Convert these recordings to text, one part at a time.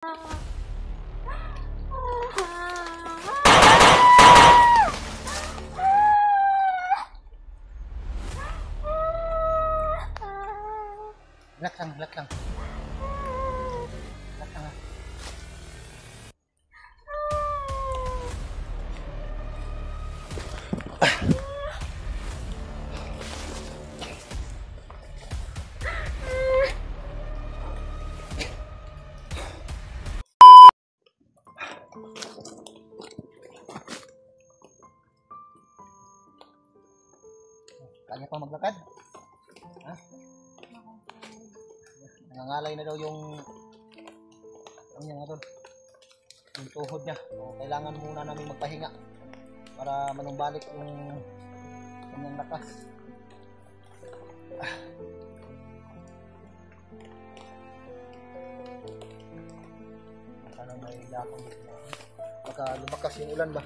Relax lang, relax lang. Relax lang. Kaya pa maglakad? Ha? Nangangalay na daw yung tuhod niya. So, kailangan muna namin magpahinga para manumbalik yung kanyang lakas. Sana may lakong dito. Baka lumakas yung ulan ba?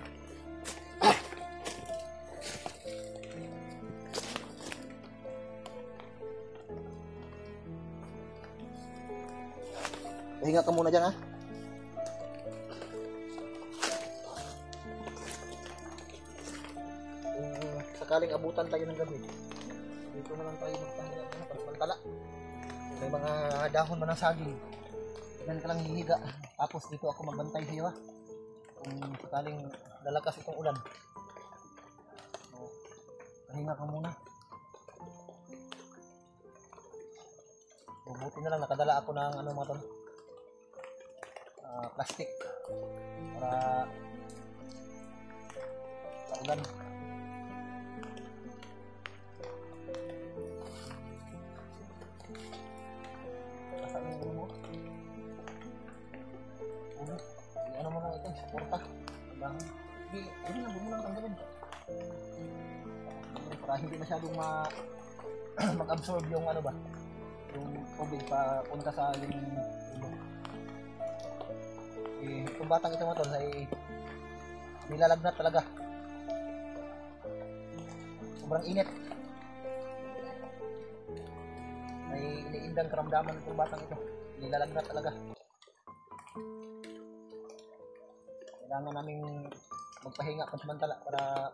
Pahinga ka muna dyan, ha? Sakaling abutan tayo ng gabi, dito na lang tayo magpahinga na pagmantala. May mga dahon man ng saging, yan ka lang hihiga. Tapos dito ako magbantay sa'yo, ha? Kung sakaling lalakas itong ulan. So, pahinga ka muna. Buti na lang nakadala ako ng plastic para sa ulan. Saan yung mo? Ano mo na ito? Suporta. Hindi lang, huwag mo lang tanggalin. Para hindi masyadong mag-absorb yung yung tubig pa punta sa yung itong batang ito ay nilalagnat talaga. Sobrang init. May iniindang karamdaman itong batang ito. Nilalagnat talaga. Kailangan namin magpahinga pansamantala para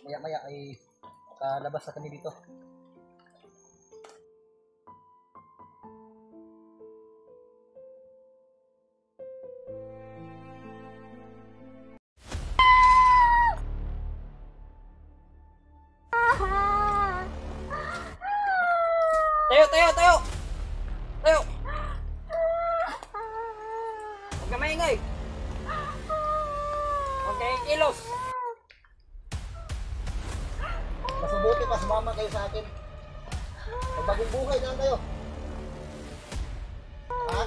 maya-maya ay makalabas sa kami dito. Tayo! Huwag ka maingay! Huwag kayong kilos! Mas mabuti pa sumama kayo sa akin. Magbagong buhay na kayo. Ha?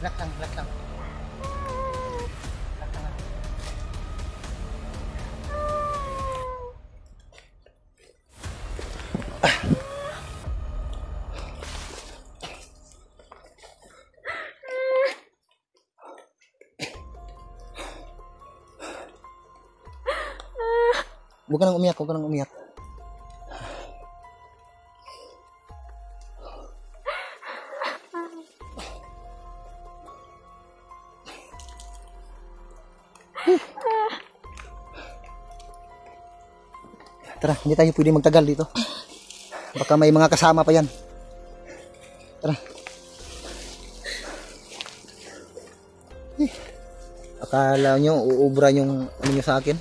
Relax lang, relax lang. Huwag ka nang umiyak, huwag ka nang umiyak. Tara, hindi tayo pwede magtagal dito. Baka may mga kasama pa yan. Tara. Akala nyo, uubra yung nyo sa akin.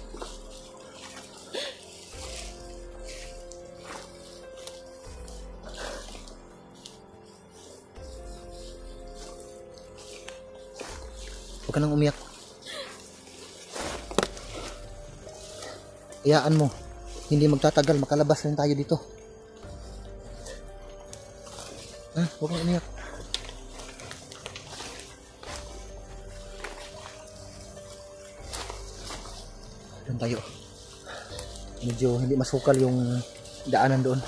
Huwag ka nang umiyak. Iyaan mo. Hindi magtatagal, makalabas rin tayo dito. Ha? Huwag kang umiyak. Doon tayo. Medyo hindi masukal yung daanan doon.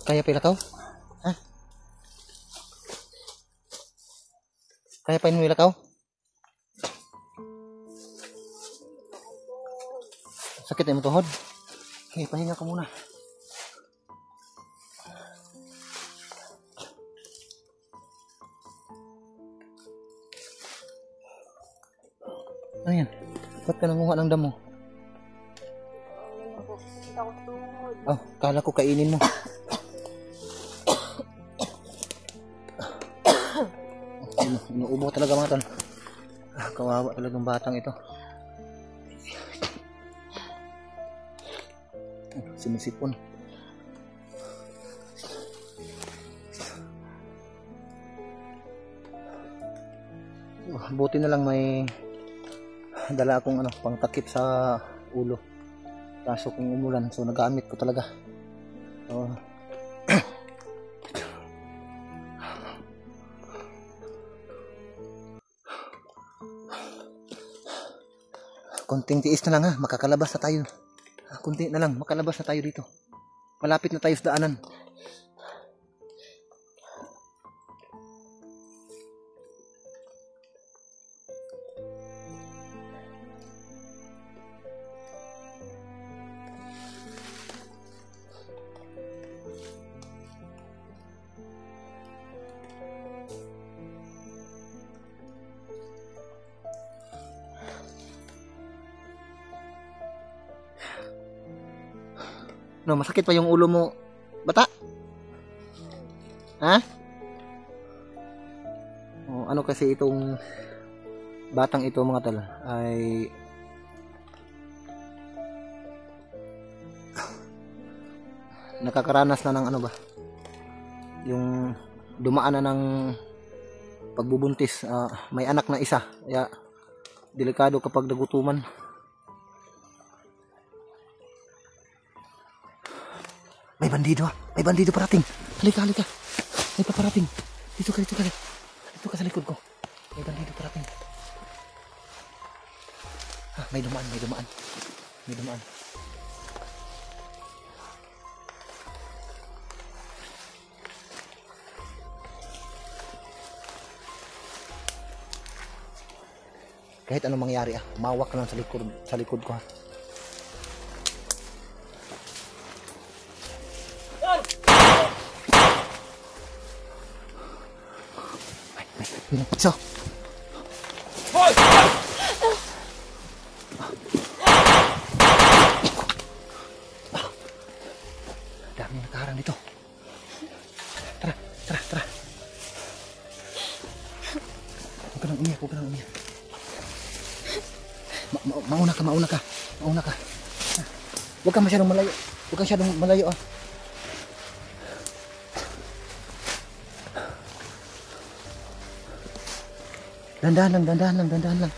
Kaya pa ilakaw? Ha? Kaya pa mo ilakaw? Sakit na mo tuhod? Okay, pahinga ka muna. Ano yan? Ba't ka nanguha ng damo? Oh, kala ko kainin mo. Inuubo talaga mga tol. Kawawa talagang batang ito. Sinisipon. Buti na lang may dala akong pangtakip sa ulo. Kaso kung umulan, so nagamit ko talaga. So, konting tiis na lang ha, makakalabas na tayo. Kunti na lang, makalabas na tayo dito. Malapit na tayo sa daanan. No, masakit pa yung ulo mo, bata? Ha? Oh, ano kasi itong batang ito mga tol ay nakakaranas na ng yung dumaan na ng pagbubuntis. May anak na isa, kaya delikado kapag nagutuman. May bandido ah. May bandido parating. Halika, halika. May paparating. Dito ka. Dito ka sa likod ko. May bandido parating. May dumaan. Kahit anong mangyari mawak ka lang sa likod ko ha. So. Hoy! Dami nakaharang dito. Tara. Huwag ka nang umiyak. Mauna ka. Huwag ka masyadong malayo. Dandahan lang. Jantan.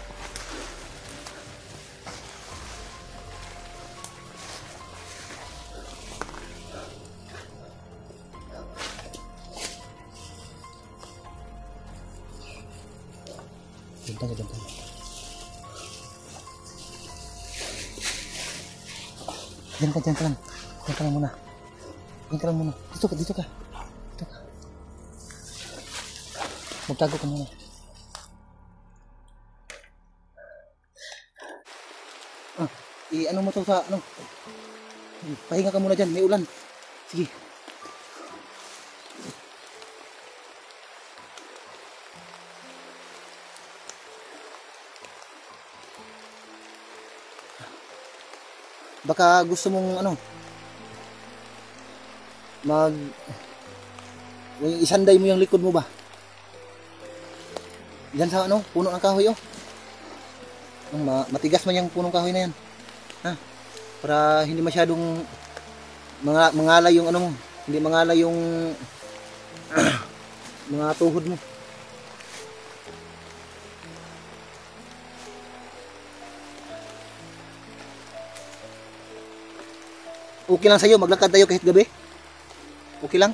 Diyan ka lang muna. Dito ka. Magtago ka muna. Ano mo to sa pahinga ka muna dyan, may ulan. Sige. Baka gusto mong isanday mo yung likod mo ba? Diyan sa puno ng kahoy matigas man yung punong kahoy na yan. Para hindi masyadong mangalay yung hindi mangalay yung mga tuhod mo. Okay lang sa'yo, maglakad tayo kahit gabi? Okay lang?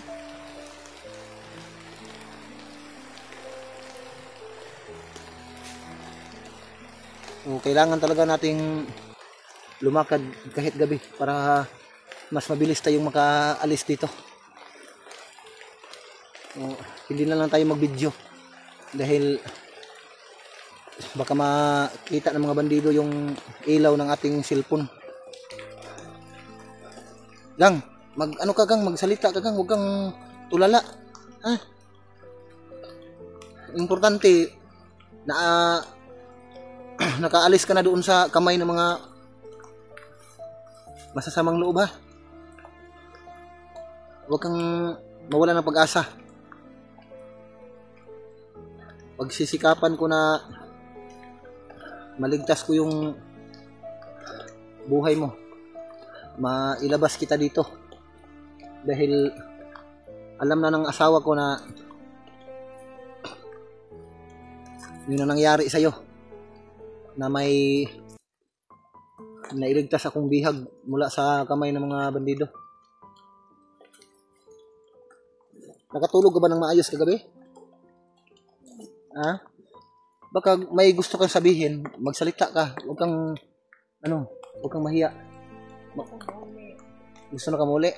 Kailangan talaga nating lumakad kahit gabi para mas mabilis tayong makaalis dito. Hindi na lang tayo mag-video dahil baka makita ng mga bandido yung ilaw ng ating cellphone. Gang, ano ka gang, magsalita ka gang, huwag kang tulala. Ha? Importante na nakaalis ka na doon sa kamay ng mga masasamang loob, ha? Huwag kang mawala ng pag-asa. Pagsisikapan ko na maligtas ko yung buhay mo, mailabas kita dito dahil alam na ng asawa ko na yun ang nangyari sa'yo, na may nailigtas akong bihag mula sa kamay ng mga bandido. Nakatulog ka ba ng maayos kagabi? Ha? Baka may gusto kang sabihin, magsalita ka. Huwag kang mahiya. Gusto na kamuli.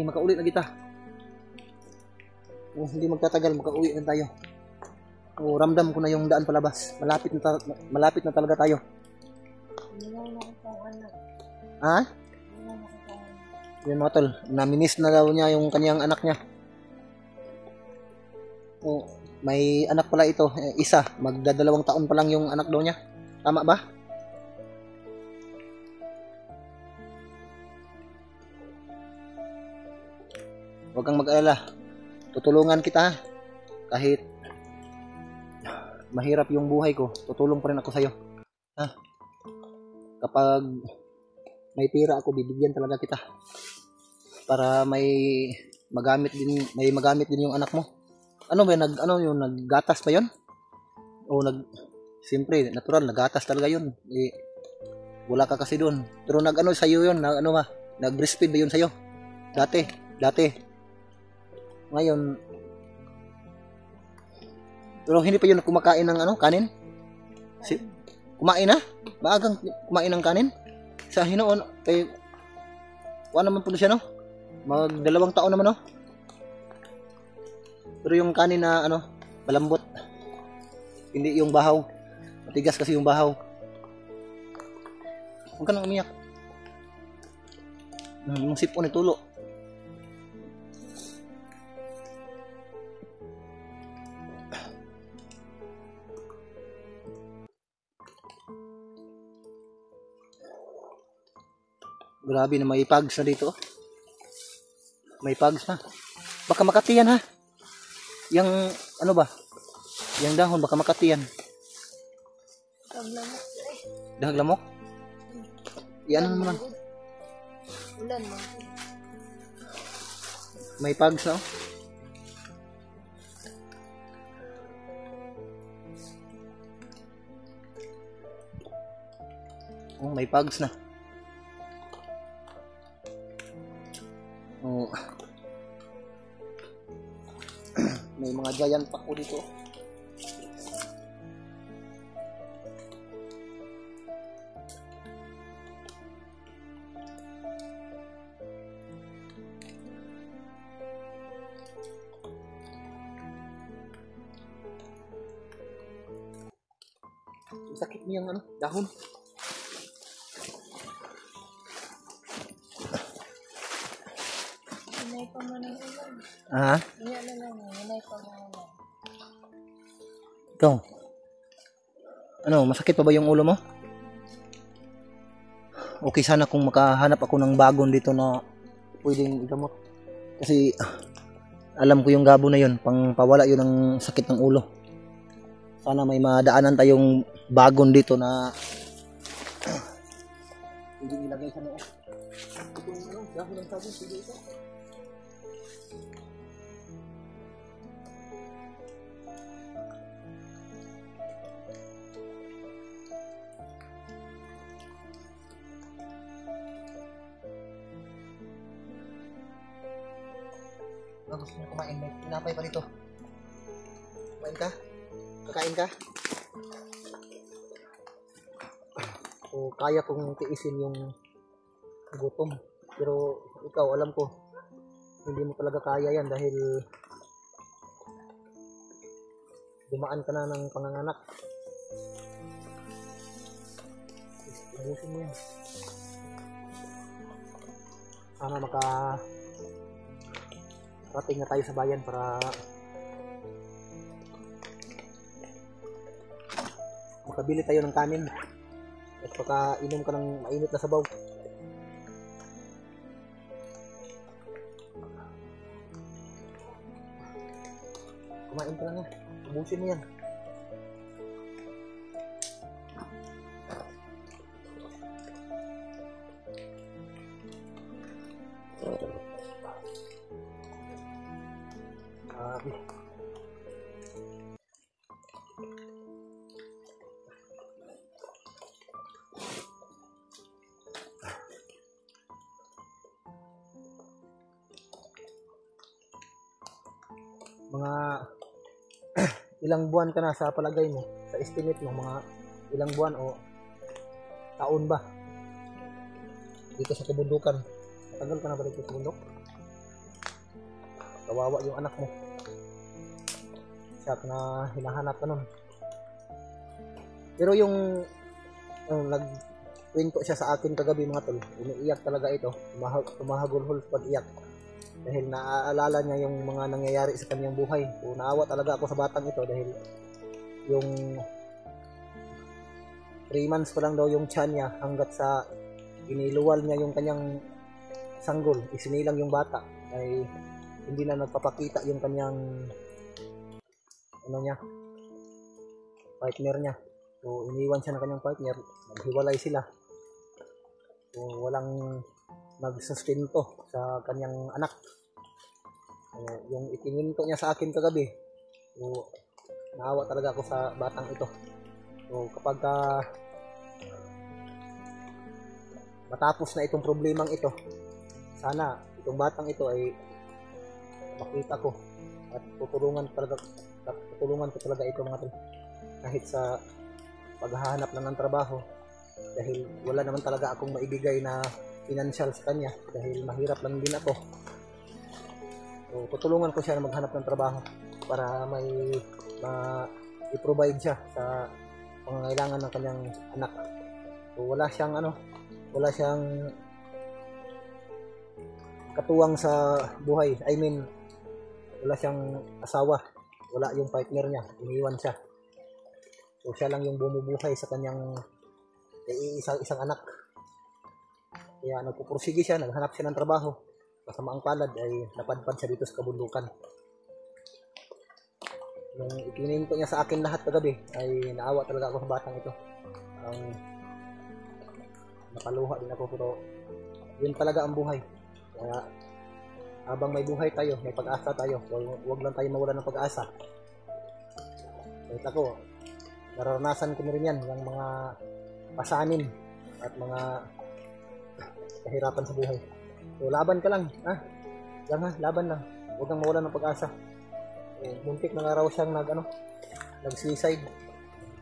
Makaulit na kita. Hindi magtatagal, makauwi na tayo. Ramdam ko na yung daan palabas. Malapit na talaga tayo. Ha? Yan mga tol, naminis na daw niya yung kanyang anak niya. May anak pala ito, isa, magdadalawang taon pa lang yung anak daw niya. Tama ba? Huwag kang mag-alala. Tutulungan kita. Kahit mahirap yung buhay ko, tutulong pa rin ako sa'yo. Ha? Kapag may pira ako, bibigyan talaga kita. Para may magamit din yung anak mo. Ano ba naggatas ba 'yon? O siyempre natural naggatas talaga 'yon. Wala ka kasi doon. Pero sa iyo 'yon, nag-breastfeed ba 'yon sa iyo? Dati. Ngayon pero hindi pa 'yon kumakain ng kanin? Kumain na? Maagang kumain ng kanin? Sa hinoon kay wala naman po siya no? Mag 2 taon naman no? Pero yung kanin na malambot. Hindi yung bahaw. Matigas kasi yung bahaw. Huwag ka nang umiyak. Yung sipon itulo. Grabe na may pags na dito. May pags na. Baka Makati yan ha. Yang Yang dahon baka Makati yan. Dahag lamok? Yan naman. Ulan mo. May pags na may pags na. May mga giant pa ko dito. Sakit mo yung dahon. Hinay pa mo ng ulan. Ha? Hinay pa mo ng ulan. Ikaw? Masakit pa ba yung ulo mo? Okay sana kung makahanap ako ng bagon dito na pwedeng igamot. Kasi alam ko yung gabo na yun, pang pawala yun ng sakit ng ulo. Sana may madaanan tayong bagon dito na hindi ilagay sa noo. Itong dahon ng sabon, sige ito. Gusto mo kumain, may tinapay pa dito. Kumain ka? Kakain ka? O kaya kong tiisin yung gutom. Pero ikaw, alam ko, hindi mo talaga kaya yan dahil dumaan ka na ng panganganak. Ubusin mo yan. Sana rating na tayo sa bayan para makabili tayo ng kanin at pakainom ka ng mainit na sabaw. Kumain ka na nga. Ubusin mo yan. Grabe. Mga ilang buwan ka na sa palagay mo, sa estimate mo, mga ilang buwan o taon ba dito sa kabundukan? Matagal ka na ba dito sa bundok? Kawawa yung anak mo. Siya na hinahanap ka nun. Pero yung nagkwento siya sa akin kagabi mga tol, umiiyak talaga ito, tumahagulhol pag iyak. Dahil naaalala niya yung mga nangyayari sa kanyang buhay. So, naawa talaga ako sa batang ito dahil yung 3 months pa lang daw yung tiyan niya hanggat sa iniluwal niya yung kanyang sanggol, isinilang yung bata ay hindi na nagpapakita yung kanyang partner niya. So iniwan siya ng kanyang partner, naghiwalay sila. So walang nagsustento sa kanyang anak. Yung itininto niya sa akin kagabi, so naawa talaga ako sa batang ito. So kapag matapos na itong problemang ito, sana itong batang ito ay makita ko at tutulungan ko talaga ito mga tol, kahit sa paghahanap ng trabaho, dahil wala naman talaga akong maibigay na financial sa kanya dahil mahirap lang din ako. So tutulungan ko siya na maghanap ng trabaho para may i-provide siya sa pangangailangan ng kanyang anak. So wala siyang katuwang sa buhay. I mean, wala siyang asawa, wala yung partner niya, iniwan siya. So siya lang yung bumubuhay sa kanyang isang anak. Kaya nagpupursige siya, naghanap siya ng trabaho. Kasamaang palad ay napadpad siya dito sa kabundukan. Nung ikininto niya sa akin lahat kagabi, ay naawa talaga ako sa batang ito. Nakaluha din ako, pero yun talaga ang buhay. Kaya habang may buhay tayo, may pag-asa tayo, huwag lang tayo mawala ng pag-asa. Kahit ako, nararanasan ko na rin yan, yung mga pasanin at mga kahirapan sa buhay. So laban ka lang, laban lang. Huwag kang mawala ng pag-asa. Muntik na nga raw siyang nag-suicide.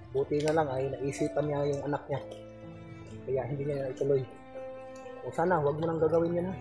Buti na lang ay naisipan niya yung anak niya. Kaya hindi niya ituloy. So sana huwag mo nang gagawin yan ha.